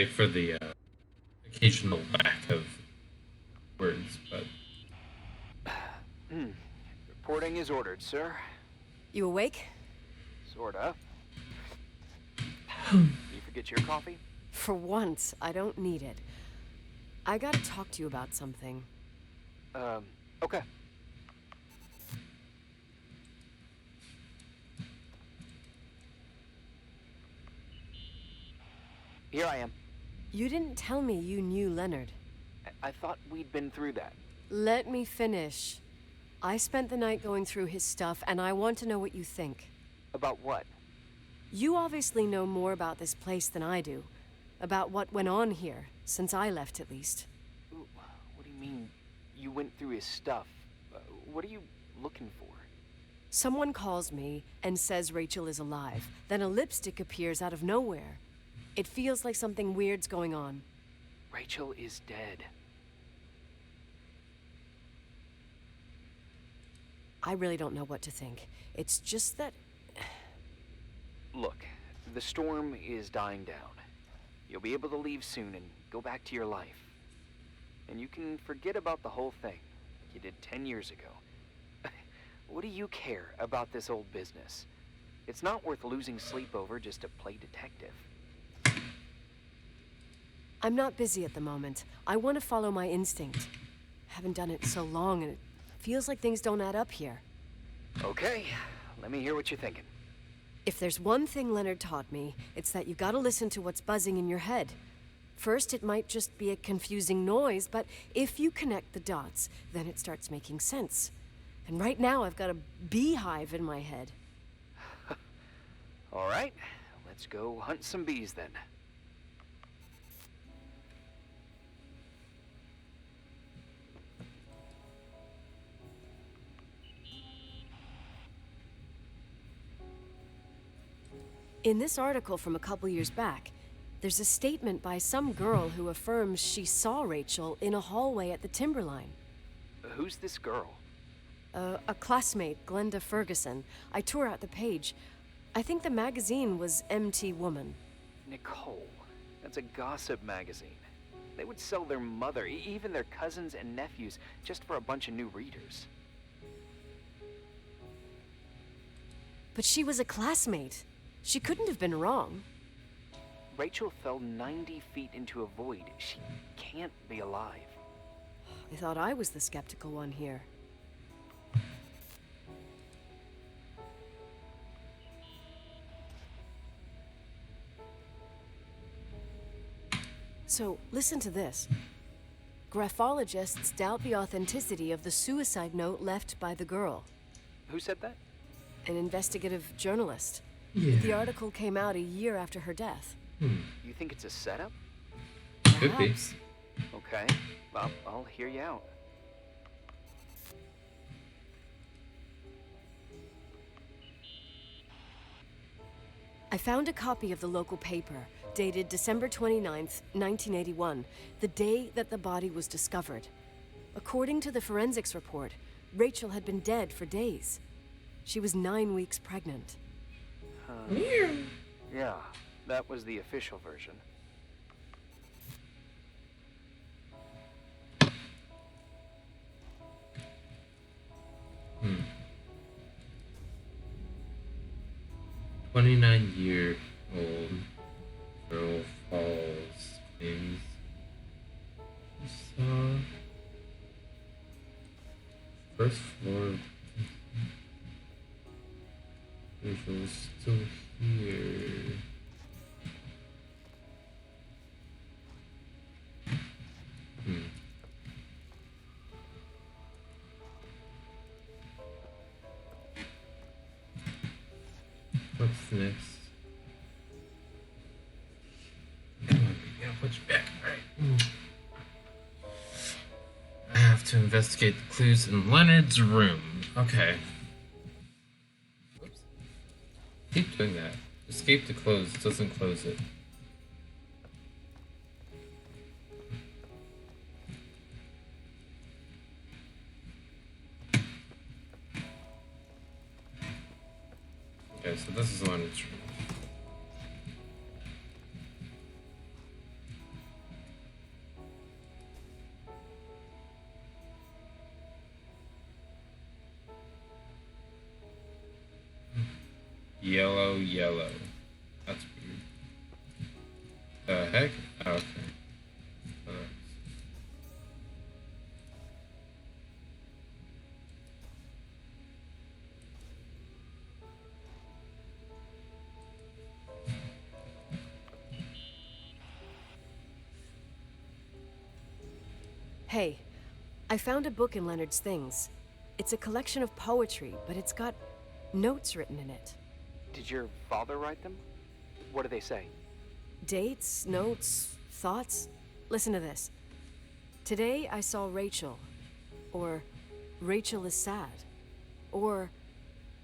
sorry for the occasional lack of words, but Reporting is ordered, sir. You awake? Sorta. You forget your coffee? For once, I don't need it. I gotta talk to you about something. Okay. Here I am. You didn't tell me you knew Leonard. I thought we'd been through that. Let me finish. I spent the night going through his stuff, and I want to know what you think. About what? You obviously know more about this place than I do. About what went on here, since I left at least. What do you mean, you went through his stuff? What are you looking for? Someone calls me and says Rachel is alive. Then a lipstick appears out of nowhere. It feels like something weird's going on. Rachel is dead. I really don't know what to think. It's just that... Look, the storm is dying down. You'll be able to leave soon and go back to your life. And you can forget about the whole thing, like you did 10 years ago. What do you care about this old business? It's not worth losing sleep over just to play detective. I'm not busy at the moment. I want to follow my instinct. Haven't done it so long, and it feels like things don't add up here. Okay, let me hear what you're thinking. If there's one thing Leonard taught me, it's that you gotta listen to what's buzzing in your head. First, it might just be a confusing noise, but if you connect the dots, then it starts making sense. And right now, I've got a beehive in my head. All right, let's go hunt some bees then. In this article from a couple years back, there's a statement by some girl who affirms she saw Rachel in a hallway at the Timberline. Who's this girl? A classmate, Glenda Ferguson. I tore out the page. I think the magazine was MT Woman. Nicole. That's a gossip magazine. They would sell their mother, even their cousins and nephews, just for a bunch of new readers. But she was a classmate. She couldn't have been wrong. Rachel fell 90 feet into a void. She can't be alive. I thought I was the skeptical one here. So, listen to this. Graphologists doubt the authenticity of the suicide note left by the girl. Who said that? An investigative journalist. yeah, The article came out a year after her death. You think it's a setup? could be. Perhaps. Okay, well, I'll hear you out. I found a copy of the local paper, dated December 29th, 1981, the day that the body was discovered. According to the forensics report, Rachel had been dead for days. She was 9 weeks pregnant. Yeah, that was the official version. Hmm. 29-year-old girl falls claims she saw first floor. Rachel is still here. Hmm. What's next? Come on, we gotta put you back. Alright. I have to investigate the clues in Leonard's room. Okay. Whoops. Keep doing that. Escape to close doesn't close it. Okay, so this is Leonard's room. yellow, yellow. That's weird. The heck? Oh, okay. Uh, Hey, I found a book in Leonard's things. It's a collection of poetry, but it's got notes written in it. Did your father write them? What do they say? Dates, notes, thoughts. Listen to this. Today I saw Rachel. Or Rachel is sad. Or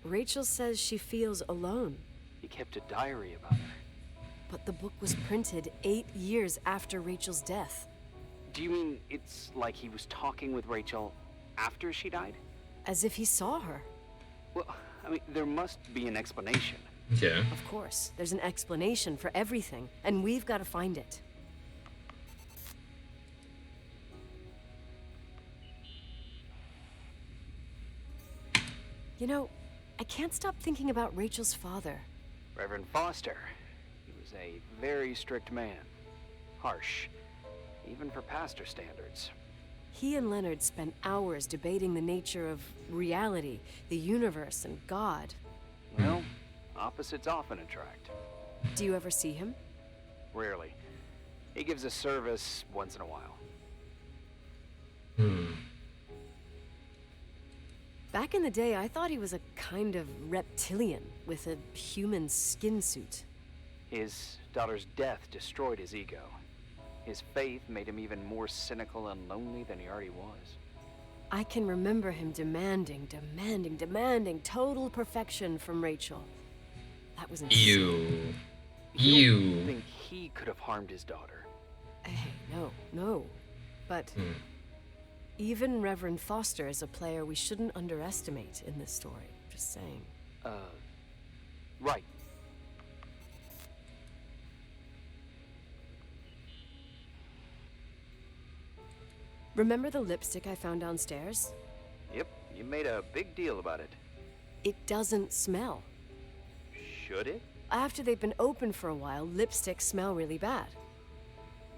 Rachel says she feels alone. He kept a diary about her. But the book was printed 8 years after Rachel's death. Do you mean it's like he was talking with Rachel after she died? As if he saw her. Well, I mean, there must be an explanation. yeah. Of course, there's an explanation for everything, and we've got to find it. You know, I can't stop thinking about Rachel's father. Reverend Foster. He was a very strict man. Harsh, even for pastor standards. He and Leonard spent hours debating the nature of reality, the universe, and God. Well, opposites often attract. Do you ever see him? Rarely. He gives a service once in a while. Hmm. Back in the day, I thought he was a kind of reptilian with a human skin suit. His daughter's death destroyed his ego. His faith made him even more cynical and lonely than he already was. I can remember him demanding total perfection from Rachel. That was insane. Ew. You don't Ew. think he could have harmed his daughter? Hey, no. But Hmm. even Reverend Foster is a player we shouldn't underestimate in this story. Just saying. Right. Remember the lipstick I found downstairs? Yep, you made a big deal about it. It doesn't smell. Should it? After they've been open for a while, lipsticks smell really bad.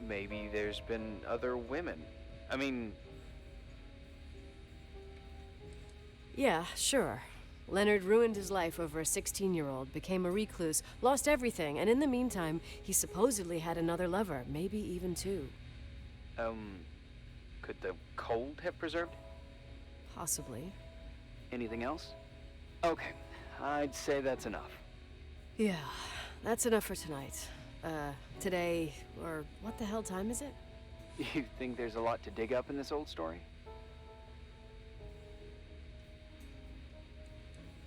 Maybe there's been other women. I mean, Yeah, sure. Leonard ruined his life over a 16-year-old, became a recluse, lost everything, and in the meantime, he supposedly had another lover, maybe even two. could the cold have preserved? Possibly. Anything else? Okay, I'd say that's enough. Yeah, that's enough for tonight. Today, or what the hell time is it? You think there's a lot to dig up in this old story?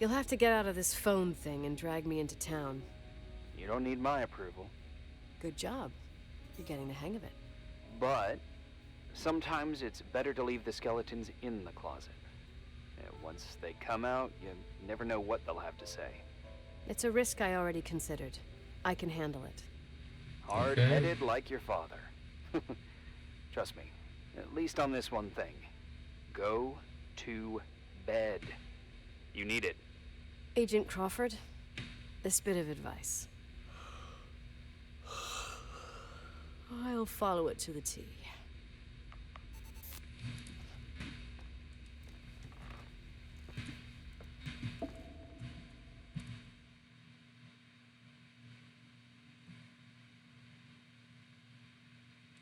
You'll have to get out of this phone thing and drag me into town. You don't need my approval. Good job. You're getting the hang of it. But sometimes it's better to leave the skeletons in the closet. Once they come out, you never know what they'll have to say. It's a risk I already considered. I can handle it. Hard-headed like your father. Trust me, at least on this one thing. Go to bed. You need it. Agent Crawford, this bit of advice. I'll follow it to the T.